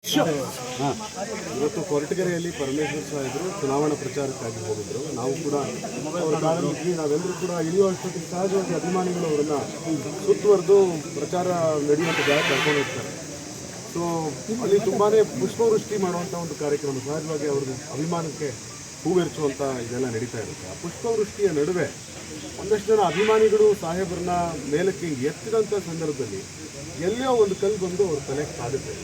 ಇವತ್ತು ಕೊರಟಗೆರೆಯಲ್ಲಿ ಪರಮೇಶ್ವರ್ ಸಾಹೇಬರು ಚುನಾವಣಾ ಪ್ರಚಾರಕ್ಕಾಗಿ ಹೋಗಿದ್ರು. ನಾವು ಕೂಡ ಅವರ ಕಾರಣಕ್ಕೆ ನಾವೆಲ್ಲರೂ ಕೂಡ ಇಳಿಯುವಷ್ಟೊತ್ತಿಗೆ ಸಹಜವಾಗಿ ಅಭಿಮಾನಿಗಳು ಅವರನ್ನು ಸುತ್ತುವರೆದು ಪ್ರಚಾರ ನಡೆಯುವಂಥ ಜಾಗ ಕರ್ಕೊಂಡು ಹೋಗ್ತಾರೆ. ಸೊ ಅಲ್ಲಿ ತುಂಬಾ ಪುಷ್ಪವೃಷ್ಟಿ ಮಾಡುವಂಥ ಒಂದು ಕಾರ್ಯಕ್ರಮ, ಸಹಜವಾಗಿ ಅವ್ರದ್ದು ಅಭಿಮಾನಕ್ಕೆ ಹೂವೆರ್ಚುವಂಥ ಇದೆಲ್ಲ ನಡೀತಾ ಇರುತ್ತೆ. ಆ ಪುಷ್ಪವೃಷ್ಟಿಯ ನಡುವೆ ಒಂದಷ್ಟು ಜನ ಅಭಿಮಾನಿಗಳು ಸಾಹೇಬರನ್ನ ಮೇಲಕ್ಕೆ ಎತ್ತಿದಂಥ ಸಂದರ್ಭದಲ್ಲಿ ಎಲ್ಲಿಯೋ ಒಂದು ಕಲ್ಲು ಬಂದು ಅವ್ರ ತಲೆಗೆ ಕಾಡುತ್ತೆ.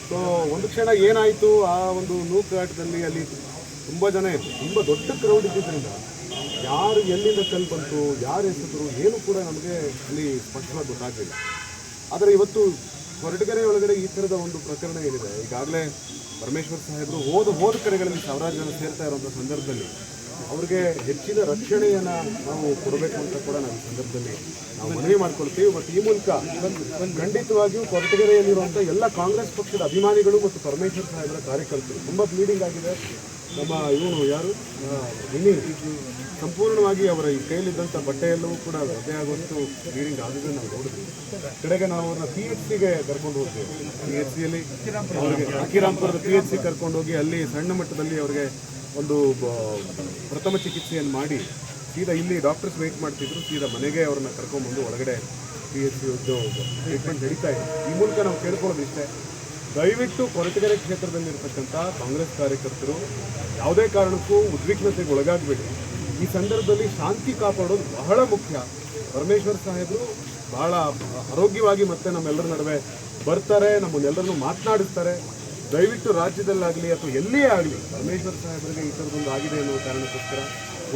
ಸೊ ಒಂದು ಕ್ಷಣ ಏನಾಯಿತು, ಆ ಒಂದು ನೂಕಾಟದಲ್ಲಿ ಅಲ್ಲಿ ತುಂಬ ಜನ ಇತ್ತು, ತುಂಬ ದೊಡ್ಡ ಕ್ರೌಡ್ ಇದ್ದಿದ್ದರಿಂದ ಯಾರು ಎಲ್ಲಿಂದ ಕಲ್ಲು ಬಂತು, ಯಾರು ಎಸೆದ್ರು ಏನು ಕೂಡ ನಮಗೆ ಅಲ್ಲಿ ಸ್ಪಷ್ಟವಾಗಿ ಗೊತ್ತಾಗಲಿಲ್ಲ. ಆದರೆ ಇವತ್ತು ಕೊರಟಗೆರೆ ಒಳಗಡೆ ಈ ಥರದ ಒಂದು ಪ್ರಕರಣ ಏನಿದೆ, ಈಗಾಗಲೇ ಪರಮೇಶ್ವರ್ ಸಾಹೇಬರು ಹೋದ ಕಡೆಗಳಲ್ಲಿ ಸಾವಿರಾರು ಜನ ಸೇರ್ತಾ ಇರುವಂಥ ಸಂದರ್ಭದಲ್ಲಿ ಅವ್ರಿಗೆ ಹೆಚ್ಚಿನ ರಕ್ಷಣೆಯನ್ನು ನಾವು ಕೊಡಬೇಕು ಅಂತ ಕೂಡ ನಾವು ಈ ಸಂದರ್ಭದಲ್ಲಿ ನಾವು ಮನವಿ ಮಾಡ್ಕೊಳ್ತೀವಿ. ಮತ್ತು ಈ ಮೂಲಕ ಖಂಡಿತವಾಗಿಯೂ ಕೊರಟಗೆರೆಯಲ್ಲಿರುವಂಥ ಎಲ್ಲ ಕಾಂಗ್ರೆಸ್ ಪಕ್ಷದ ಅಭಿಮಾನಿಗಳು ಮತ್ತು ಪರಮೇಶ್ವರ್ ಸಾಹೇಬರ ಕಾರ್ಯಕರ್ತರು ತುಂಬ ಬ್ಲೀಡಿಂಗ್ ಆಗಿದೆ. ನಮ್ಮ ಇವನು ಯಾರು ವಿನಿ ಸಂಪೂರ್ಣವಾಗಿ ಅವರ ಈ ಕೈಯಲ್ಲಿದ್ದಂಥ ಬಟ್ಟೆಯಲ್ಲೂ ಕೂಡ ವೃದ್ಧೆ ಆಗುವಷ್ಟು ಬ್ಲೀಡಿಂಗ್ ಆಗೋದನ್ನು ನಾವು ನೋಡಿದ್ವಿ. ಕಡೆಗೆ ನಾವು ಅವ್ರನ್ನ PHCಗೆ ಕರ್ಕೊಂಡು ಹೋಗ್ತೀವಿ. PHCಯಲ್ಲಿ ಅವರಿಗೆ ಅಕ್ಕಿರಾಂಪುರದ PHC ಕರ್ಕೊಂಡು ಹೋಗಿ ಅಲ್ಲಿ ಸಣ್ಣ ಮಟ್ಟದಲ್ಲಿ ಅವರಿಗೆ ಒಂದು ಪ್ರಥಮ ಚಿಕಿತ್ಸೆಯನ್ನು ಮಾಡಿ ಸೀದಾ ಇಲ್ಲಿ ಡಾಕ್ಟರ್ಸ್ ವೆಯ್ಟ್ ಮಾಡ್ತಿದ್ರು, ಸೀದಾ ಮನೆಗೆ ಅವ್ರನ್ನ ಕರ್ಕೊಂಡ್ಬಂದು ಒಳಗಡೆ PHC ಟ್ರೀಟ್ಮೆಂಟ್ ನಡೀತಾ ಇದೆ. ಈ ಮೂಲಕ ನಾವು ಕೇಳ್ಕೊಳ್ಳೋದು ಇಷ್ಟೇ, ದಯವಿಟ್ಟು ಕೊರಟಗೆರೆ ಕ್ಷೇತ್ರದಲ್ಲಿರ್ತಕ್ಕಂಥ ಕಾಂಗ್ರೆಸ್ ಕಾರ್ಯಕರ್ತರು ಯಾವುದೇ ಕಾರಣಕ್ಕೂ ಉದ್ವಿಗ್ನತೆಗೆ ಒಳಗಾಗಬೇಡಿ. ಈ ಸಂದರ್ಭದಲ್ಲಿ ಶಾಂತಿ ಕಾಪಾಡೋದು ಬಹಳ ಮುಖ್ಯ. ಪರಮೇಶ್ವರ್ ಸಾಹೇಬರು ಬಹಳ ಆರೋಗ್ಯವಾಗಿ ಮತ್ತೆ ನಮ್ಮೆಲ್ಲರ ನಡುವೆ ಬರ್ತಾರೆ, ನಮ್ಮನ್ನೆಲ್ಲರನ್ನು ಮಾತನಾಡಿಸ್ತಾರೆ. ದಯವಿಟ್ಟು ರಾಜ್ಯದಲ್ಲಾಗಲಿ ಅಥವಾ ಎಲ್ಲಿಯೇ ಆಗಲಿ ಪರಮೇಶ್ವರ್ ಸಾಹೇಬರಿಗೆ ಈ ಥರದೊಂದು ಆಗಿದೆ ಅನ್ನೋ ಕಾರಣಕ್ಕೋಸ್ಕರ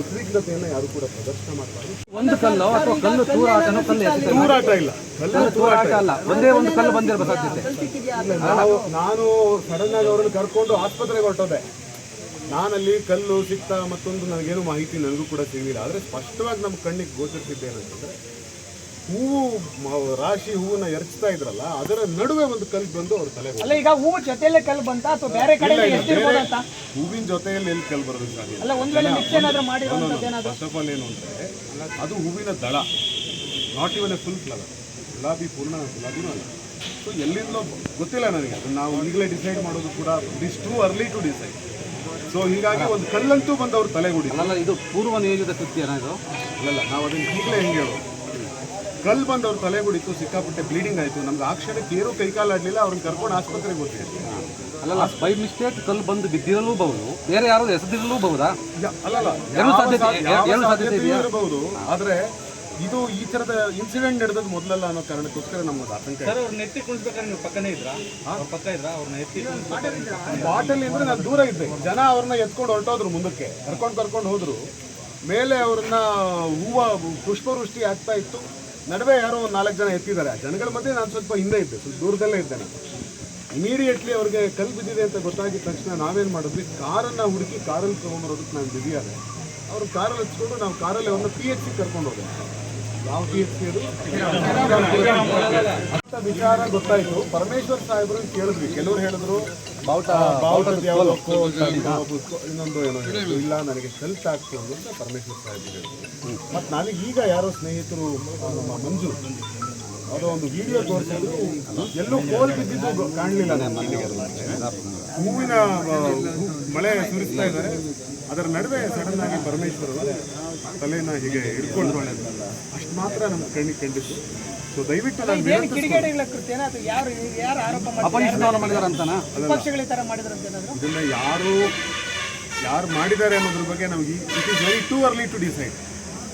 ಉದ್ವಿಗ್ನತೆಯನ್ನು ಯಾರು ಕೂಡ ಪ್ರದರ್ಶನ ಮಾಡ್ತಾರೆ. ಒಂದು ಕಲ್ಲು ಅಥವಾ ಕಲ್ಲು ತೂರಾಟ ಇಲ್ಲ, ಕಲ್ಲು ತೂರಾಟ ಅಲ್ಲ, ಒಂದೇ ಒಂದು ಕಲ್ಲು ಬಂದಿರೋ ಸಾಧ್ಯತೆ. ನಾನು ಸಡನ್ ಆಗಿ ಅವರನ್ನು ಕರ್ಕೊಂಡು ಆಸ್ಪತ್ರೆಗೆ ಹೊರಟೋದೆ. ನಾನಲ್ಲಿ ಕಲ್ಲು ಸಿಕ್ತಾ ಮತ್ತೊಂದು ನನಗೇನು ಮಾಹಿತಿ ನನಗೂ ಕೂಡ ಸಿಗಲಿಲ್ಲ. ಆದರೆ ಸ್ಪಷ್ಟವಾಗಿ ನಮ್ಮ ಕಣ್ಣಿಗೆ ಗೋಚರಿಸಿದ್ದೇನೆಂತಂದ್ರೆ ಹೂವು ರಾಶಿ ಹೂವನ್ನ ಎರಚ್ತಾ ಇದ್ರಲ್ಲ, ಅದರ ನಡುವೆ ಒಂದು ಕಲ್ಲು ಬಂದು ಅವ್ರ ತಲೆ. ಅಲ್ಲ, ಈಗ ಹೂವು ಜೊತೆಯಲ್ಲೇ ಕಲ್ಲು ಬಂತ ಅಥವಾ ಬೇರೆ ಕಡೆ ಹೂವಿನ ಜೊತೆಯಲ್ಲಿ ಎಲ್ಲಿ ಕಲ್ಲು ಬರೋದಕ್ಕೆ ಸಾಧ್ಯ? ಅಲ್ಲ, ಒಂದ್ ವೇಳೆ ಮಿಕ್ಸ್ ಏನಾದ್ರೂ ಮಾಡಿರೋಂಥದ್ದು ಏನಾದ್ರು? ಫಸ್ಟ್ ಆಫ್ ಆಲ್ ಏನು ಅಂದರೆ ಅದು ಹೂವಿನ ದಳ, not even A full flower, ಗುಲಾಬಿ ಪೂರ್ಣ ಗುಲಾಬಿನೂ ಅಲ್ಲ. ಸೊ ಎಲ್ಲಿಂದಲೋ ಗೊತ್ತಿಲ್ಲ ನನಗೆ, ಅದನ್ನು ನಾವು ಈಗಲೇ ಡಿಸೈಡ್ ಮಾಡೋದು ಕೂಡ is too early to decide. So ಹೀಗಾಗಿ ಒಂದು ಕಲ್ಲಂತೂ ಬಂದು ಅವ್ರ ತಲೆಗುಡಿ. ಅಲ್ಲ, ಇದು ಪೂರ್ವ ನಿಯೋಜಿತ ಕೃತ್ಯ ಇದು. ಅಲ್ಲಲ್ಲ, ನಾವು ಅದನ್ನು ಈಗಲೇ ಹೆಂಗೆ ಹೇಳೋದು, ಕಲ್ಲು ಬಂದು ಅವ್ರ ತಲೆಗುಡಿತು, ಸಿಕ್ಕಾಪಟ್ಟೆ ಬ್ಲೀಡಿಂಗ್ ಆಯಿತು. ನಮ್ಗೆ ಆ ಕ್ಷಣಕ್ಕೆ ಏನೂ ಕೈಕಾಲಾಡಲಿಲ್ಲ, ಅವ್ರನ್ನ ಕರ್ಕೊಂಡು ಆಸ್ಪತ್ರೆಗೆ ಹೋಗ್ತೀವಿ. ಅಲ್ಲಲ್ಲ, ಬೈ ಮಿಸ್ಟೇಕ್ ಕಲ್ಲು ಬಂದು ಬಿದ್ದಿರಲೂಬಹುದು, ಬೇರೆ ಯಾರು ಎಸೆದಿರಲೂಬಹುದಾ? ಅಲ್ಲಲ್ಲ, ಇರಬಹುದು. ಆದರೆ ಇದು ಈ ಥರದ ಇನ್ಸಿಡೆಂಟ್ ನಡೆದದ್ದು ಮೊದಲಲ್ಲ ಅನ್ನೋ ಕಾರಣಕ್ಕೋಸ್ಕರ ನಮ್ಮದು ಆತಂಕ. ಬಾಟಲಿ ಅಂದರೆ ನಾನು ದೂರ ಇದ್ದೆ, ಜನ ಅವ್ರನ್ನ ಎತ್ಕೊಂಡು ಹೊರಟೋದ್ರು, ಮುಂದಕ್ಕೆ ಕರ್ಕೊಂಡು ಹೋದ್ರು. ಮೇಲೆ ಅವ್ರನ್ನ ಪುಷ್ಪವೃಷ್ಟಿ ಆಗ್ತಾ ಇತ್ತು, ನಡುವೆ ಯಾರೋ ಒಂದು 4 ಜನ ಎತ್ತಿದ್ದಾರೆ. ಆ ಜನಗಳ ಮಧ್ಯೆ ನಾನು ಸ್ವಲ್ಪ ಹಿಂದೆ ಇದ್ದೆ, ಸ್ವಲ್ಪ ದೂರದಲ್ಲೇ ಇದ್ದೆ. ನಾನು ಇಮಿಡಿಯೇಟ್ಲಿ ಅವ್ರಿಗೆ ಕಲ್ಲು ಬಿದ್ದಿದೆ ಅಂತ ಗೊತ್ತಾಗಿದ ತಕ್ಷಣ ನಾವೇನು ಮಾಡಿದ್ವಿ, ಕಾರನ್ನು ಹುಡುಕಿ ಕಾರಲ್ಲಿ ತೊಗೊಂಬರೋದಕ್ಕೆ ನಾನು ಬಿಸಿಯಾದೆ. ಅವ್ರು ಕಾರಲ್ಲಿ ಹಚ್ಕೊಂಡು ನಾವು ಕಾರಲ್ಲಿ ಅವ್ರನ್ನ PHC ಕರ್ಕೊಂಡು ಹೋದೆ. ಯಾವ PHC ಅದು ಅಂತ ವಿಚಾರ ಗೊತ್ತಾಯಿತು. ಪರಮೇಶ್ವರ್ ಸಾಹೇಬರು ಕೇಳಿದ್ವಿ, ಕೆಲವರು ಹೇಳಿದ್ರು ಇನ್ನೊಂದು ಏನೋ ಇಲ್ಲ, ನನಗೆ ಕಲ್ತು ಆಗ್ತು ಅಂತ ಪರಮೇಶ್ವರ್ ಸಾಹೇಬರು ಹೇಳಿದ್ರು. ಮತ್ತು ನನಗೆ ಈಗ ಯಾರೋ ಸ್ನೇಹಿತರು, ನಮ್ಮ ಮಂಜು ಅವರ ಒಂದು ವಿಡಿಯೋ ತೋರಿಸಿದ್ರು, ಎಲ್ಲೂ ಕೋಲ್ ಬಿದ್ದಿದ್ದು ಕಾಣಲಿಲ್ಲ ನನಗೆ. ಹೂವಿನ ಮಳೆ ಸುರಿಸ್ತಾ ಇದ್ದಾರೆ, ಅದರ ನಡುವೆ ಸಡನ್ ಆಗಿ ಪರಮೇಶ್ವರ್ ತಲೆನ ಹೀಗೆ ಹಿಡ್ಕೊಂಡ್ರು. ಅಷ್ಟು ಮಾತ್ರ ನಮ್ಮ ಕಣ್ಣಿಗೆ ಕಂಡಿತ್ತು. ಸೊ ದಯವಿಟ್ಟು ನಾನು ಕಿಡಿಗೇಡಿಗಳ ಕೃತ್ಯನ ಅಥವಾ ಯಾರು ಆರೋಪ ಮಾಡಿದ್ದಾರೆ ಅಂತಾನ ವಿಪಕ್ಷಗಳ ಥರ ಮಾಡಿದ್ರು ಅಂತ ಏನಾದ್ರು? ಇದನ್ನ ಯಾರು ಮಾಡಿದ್ದಾರೆ ಅನ್ನೋದ್ರ ಬಗ್ಗೆ ನಮಗೆ it is very too early to decide.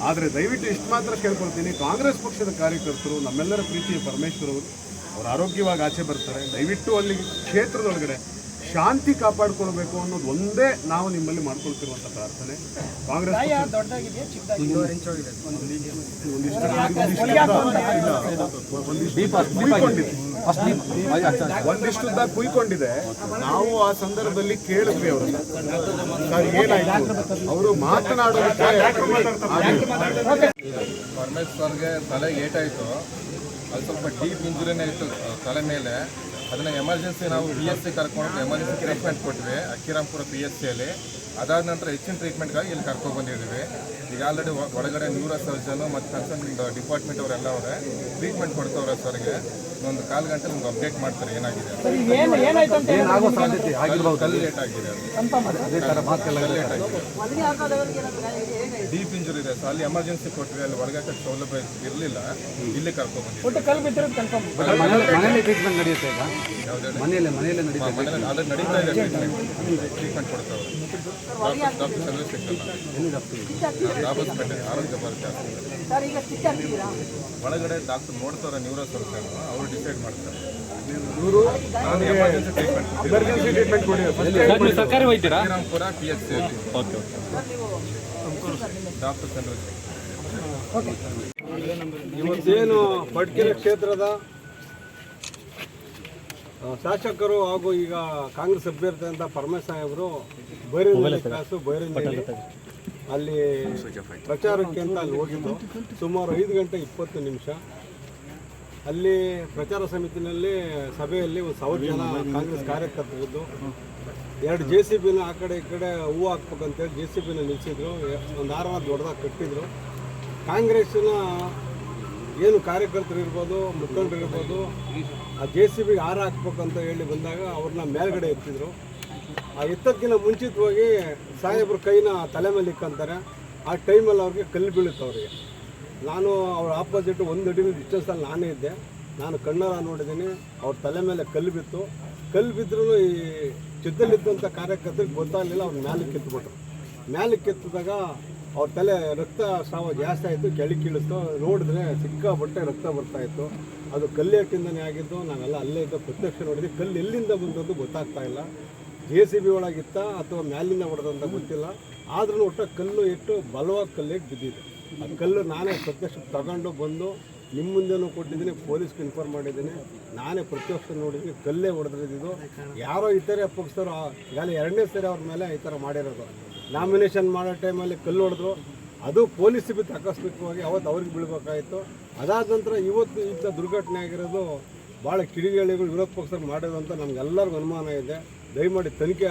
ಆದರೆ ದಯವಿಟ್ಟು ಇಷ್ಟು ಮಾತ್ರ ಕೇಳ್ಕೊಳ್ತೀನಿ, ಕಾಂಗ್ರೆಸ್ ಪಕ್ಷದ ಕಾರ್ಯಕರ್ತರು, ನಮ್ಮೆಲ್ಲರ ಪ್ರೀತಿಯ ಪರಮೇಶ್ವರ್ ಅವರು ಆರೋಗ್ಯವಾಗಿ ಆಚೆ ಬರ್ತಾರೆ. ದಯವಿಟ್ಟು ಅಲ್ಲಿ ಕ್ಷೇತ್ರದೊಳಗಡೆ ಶಾಂತಿ ಕಾಪಾಡಿಕೊಳ್ಬೇಕು ಅನ್ನೋದು ಒಂದೇ ನಾವು ನಿಮ್ಮಲ್ಲಿ ಮಾಡ್ಕೊಳ್ತಿರುವಂಥ ಪ್ರಾರ್ಥನೆ. ಕಾಂಗ್ರೆಸ್ ಒಂದಿಷ್ಟುದ್ದ ಕುಯ್ಕೊಂಡಿದೆ. ನಾವು ಆ ಸಂದರ್ಭದಲ್ಲಿ ಕೇಳಿದ್ವಿ ಅವ್ರನ್ನ, ಸರ್ ಏನಾಯ್ತು, ಅವರು ಮಾತನಾಡೋದಕ್ಕೆ ಪರಮೇಶ್ವರ್ಗೆ ತಲೆಗೆ ಏಟಾಯಿತು. ಅದು ಸ್ವಲ್ಪ ಡೀಪ್ ಇಂಜುರಿನೇ ಇತ್ತು ತಲೆ ಮೇಲೆ. ಅದನ್ನು ಎಮರ್ಜೆನ್ಸಿ ನಾವು PHC ಕರ್ಕೊಂಡು ಎಮರ್ಜೆನ್ಸಿ ಟ್ರೀಟ್ಮೆಂಟ್ ಕೊಟ್ವಿ ಅಕ್ಕಿರಾಂಪುರ PHCಯಲ್ಲಿ. ಅದಾದ ನಂತರ ಹೆಚ್ಚಿನ ಟ್ರೀಟ್ಮೆಂಟ್ಗಾಗಿ ಇಲ್ಲಿ ಕರ್ಕೊಂಡು ಬಂದಿದ್ದೀವಿ. ಈಗ ಆಲ್ರೆಡಿ ಒಳಗಡೆ ನ್ಯೂರೋ ಸರ್ಜನು ಮತ್ತು ಕನ್ಸರ್ನ್ ಡಿಪಾರ್ಟ್ಮೆಂಟ್ ಅವರೆಲ್ಲ ಅವರೇ ಟ್ರೀಟ್ಮೆಂಟ್ ಕೊಡ್ತವ್ರೆ ಸರ್ಗೆ. ಒಂದು 1/4 ಗಂಟೆ ನಿಮ್ಗೆ ಅಪ್ಡೇಟ್ ಮಾಡ್ತಾರೆ ಏನಾಗಿದೆ. ಸರ್ ಈಗ ಏನಾಯ್ತು ಅಂತ ಏನಾಗೋ ಸಾಧ್ಯತೆ ಆಗಿರ್ಬೋದು. ಕಲ್ಲು ಲೇಟ್ ಆಗಿದೆ, ಅದೇ ಥರ ಮಾತೆಲ್ಲ ಲೇಟ್ ಆಗಿದೆ, ಡೀಪ್ ಇಂಜುರಿ ಇದೆ. ಸೊ ಅಲ್ಲಿ ಎಮರ್ಜೆನ್ಸಿ ಕೊಟ್ಟರೆ ಅಲ್ಲಿ ಒಳಗಡೆ ಸೌಲಭ್ಯ ಇರಲಿಲ್ಲ, ಇಲ್ಲಿ ಕರ್ಕೊಂಡು ಬಂದಿದ್ದೀವಿ. ಒಟ್ಟು ಕಲ್ಲು ಬಿದ್ದಿರೋದು ಕನ್ಫರ್ಮ್. ಮನೆಯಲ್ಲಿ ಟ್ರೀಟ್ಮೆಂಟ್ ನಡೆಯುತ್ತೆ ಈಗ, ಮನೆಯಲ್ಲೇ ನಡೀತಾ ಇದೆ. ಮನೇಲಿ ಆಲ್ರೆಡಿ ನಡೀತಾ ಇದೆ ಟ್ರೀಟ್ಮೆಂಟ್ ಕೊಡ್ತಾವ್ರೆ. ಡಾಕ್ಟರ್ ಚಂದ್ರಶೇಖರ್ ದಾಬಸ್ಪೇಟೆ ಆರೋಗ್ಯ ಭಾರತಿ ಒಳಗಡೆ ಡಾಕ್ಟರ್ ನೋಡ್ತಾರೆ, ನ್ಯೂರೋ ಸರ್ಜನ್ ಅವರು ಡಿಸೈಡ್ ಮಾಡ್ತಾರೆ. ಇವರು ನಾನು ಎಮರ್ಜೆನ್ಸಿ ಟ್ರೀಟ್ಮೆಂಟ್ ಎಮರ್ಜೆನ್ಸಿ ಟ್ರೀಟ್ಮೆಂಟ್ ಕೊಡಿ. ಸರ್ಕಾರಿ ವೈದ್ಯರಾ? ಶ್ರೀರಾಮ್ಪುರ PHC ಅಲ್ಲಿ ಓಕೆ ಡಾಕ್ಟರ್ ಚಂದ್ರಶೇಖರ್. ಇವತ್ತೇನು ಪಡ್ಕೆರೆ ಕ್ಷೇತ್ರದ ಶಾಸಕರು ಹಾಗೂ ಈಗ ಕಾಂಗ್ರೆಸ್ ಅಭ್ಯರ್ಥಿ ಅಂತ ಪರಮೇಶ್ ಸಾಹೇಬರು ಬೈರನಲ್ಲಿ ಅಲ್ಲಿ ಪ್ರಚಾರಕ್ಕೆ ಅಂತ ಅಲ್ಲಿ ಹೋಗಿದ್ದು. ಸುಮಾರು 5 ಗಂಟೆ 20 ನಿಮಿಷ ಅಲ್ಲಿ ಪ್ರಚಾರ ಸಮಿತಿನಲ್ಲಿ ಸಭೆಯಲ್ಲಿ 1,000 ಜನ ಕಾಂಗ್ರೆಸ್ ಕಾರ್ಯಕರ್ತರಿದ್ದು 2 JCBನ ಆ ಕಡೆ ಈ ಕಡೆ ಹೂವು ಹಾಕ್ಬೇಕಂತೇಳಿ JCBನ ನಿಲ್ಲಿಸಿದ್ರು. ಒಂದು ಹಾರನ ದೊಡ್ಡದಾಗಿ ಕಟ್ಟಿದ್ರು. ಕಾಂಗ್ರೆಸ್ಸಿನ ಏನು ಕಾರ್ಯಕರ್ತರು ಇರ್ಬೋದು, ಮುಖಂಡರು ಇರ್ಬೋದು, ಆ JCBಗೆ ಹಾರ ಹಾಕ್ಬೇಕಂತ ಹೇಳಿ ಬಂದಾಗ ಅವ್ರನ್ನ ಮೇಲ್ಗಡೆ ಎತ್ತಿದ್ರು. ಆ ಎತ್ತಕ್ಕಿಂತ ಮುಂಚಿತವಾಗಿ ಸಾಹೇಬ್ರ ಕೈನ ತಲೆ ಮೇಲೆ ಇಕ್ಕಂತಾರೆ. ಆ ಟೈಮಲ್ಲಿ ಅವ್ರಿಗೆ ಕಲ್ಲು ಬೀಳುತ್ತೆ ಅವ್ರಿಗೆ. ನಾನು ಅವ್ರ ಆಪೋಸಿಟ್ 1 ಅಡಿ ಡಿಸ್ಟೆನ್ಸಲ್ಲಿ ನಾನೇ ಇದ್ದೆ. ನಾನು ಕಣ್ಣಾರ ನೋಡಿದ್ದೀನಿ, ಅವ್ರ ತಲೆ ಮೇಲೆ ಕಲ್ಲು ಬಿತ್ತು. ಕಲ್ಲು ಬಿದ್ದರೂ ಈ ಚಿದ್ದಲ್ಲಿದ್ದಂಥ ಕಾರ್ಯಕರ್ತರಿಗೆ ಗೊತ್ತಾಗಲಿಲ್ಲ. ಅವ್ರು ಮ್ಯಾಲಕ್ಕೆ ಎತ್ಬಿಟ್ರು. ಮ್ಯಾಲಕ್ಕೆ ಎತ್ತಿದಾಗ ಅವ್ರ ತಲೆ ರಕ್ತ ಸ್ರಾವ ಜಾಸ್ತಿ ಆಯಿತು, ಕೆಳಗೆ ಕೀಳಿಸ್ತು. ನೋಡಿದ್ರೆ ಸಿಕ್ಕಾಪಟ್ಟೆ ರಕ್ತ ಬರ್ತಾಯಿತ್ತು. ಅದು ಕಲ್ಲೇಟಿಂದನೇ ಆಗಿದ್ದು. ನಾವೆಲ್ಲ ಅಲ್ಲೇ ಇದ್ದ ಪ್ರತ್ಯಕ್ಷ ನೋಡಿದ್ವಿ. ಕಲ್ಲು ಎಲ್ಲಿಂದ ಬಂದದ್ದು ಗೊತ್ತಾಗ್ತಾ ಇಲ್ಲ. JCB ಒಳಗಿತ್ತ ಅಥವಾ ಮ್ಯಾಲಿಂದ ಹೊಡೆದಂತ ಗೊತ್ತಿಲ್ಲ. ಆದ್ರೂ ಒಟ್ಟು ಕಲ್ಲು ಇಟ್ಟು ಬಲವಾಗಿ ಕಲ್ಲಿಗೆ ಬಿದ್ದಿದೆ. ಆ ಕಲ್ಲು ನಾನೇ ಪ್ರತ್ಯಕ್ಷ ತಗೊಂಡು ಬಂದು ನಿಮ್ಮ ಮುಂದೆನೂ ಕೊಟ್ಟಿದ್ದೀನಿ, ಪೊಲೀಸ್ಗೆ ಇನ್ಫಾರ್ಮ್ ಮಾಡಿದ್ದೀನಿ. ನಾನೇ ಪ್ರತ್ಯಕ್ಷ ನೋಡಿದ್ದೀನಿ, ಕಲ್ಲೇ ಹೊಡೆದಿದ್ದು. ಯಾರೋ ಇತರೆ ಪಕ್ಷದವರು ಈಗಾಗಲೇ 2ನೇ ಸರಿ ಅವ್ರ ಮೇಲೆ ಈ ಥರ ಮಾಡಿರೋದು. ನಾಮಿನೇಷನ್ ಮಾಡೋ ಟೈಮಲ್ಲಿ ಕಲ್ಲು ಹೊಡೆದ್ರು. ಅದು ಪೊಲೀಸ್ ಬಿತ್ತು ಆಕಸ್ಮಿಕವಾಗಿ. ಅವತ್ತು ಅವ್ರಿಗೆ ಬೀಳ್ಬೇಕಾಯಿತು. ಅದಾದ ನಂತರ ಇವತ್ತು ಇಂಥ ದುರ್ಘಟನೆ ಆಗಿರೋದು ಭಾಳ ಕಿಡಿಗೇಡಿಗಳು ವಿರೋಧ ಪಕ್ಷದವ್ರು ಮಾಡೋದು ಅಂತ ನಮಗೆಲ್ಲರಿಗೂ ಅನುಮಾನ ಇದೆ. ದಯಮಾಡಿ ತನಿಖೆ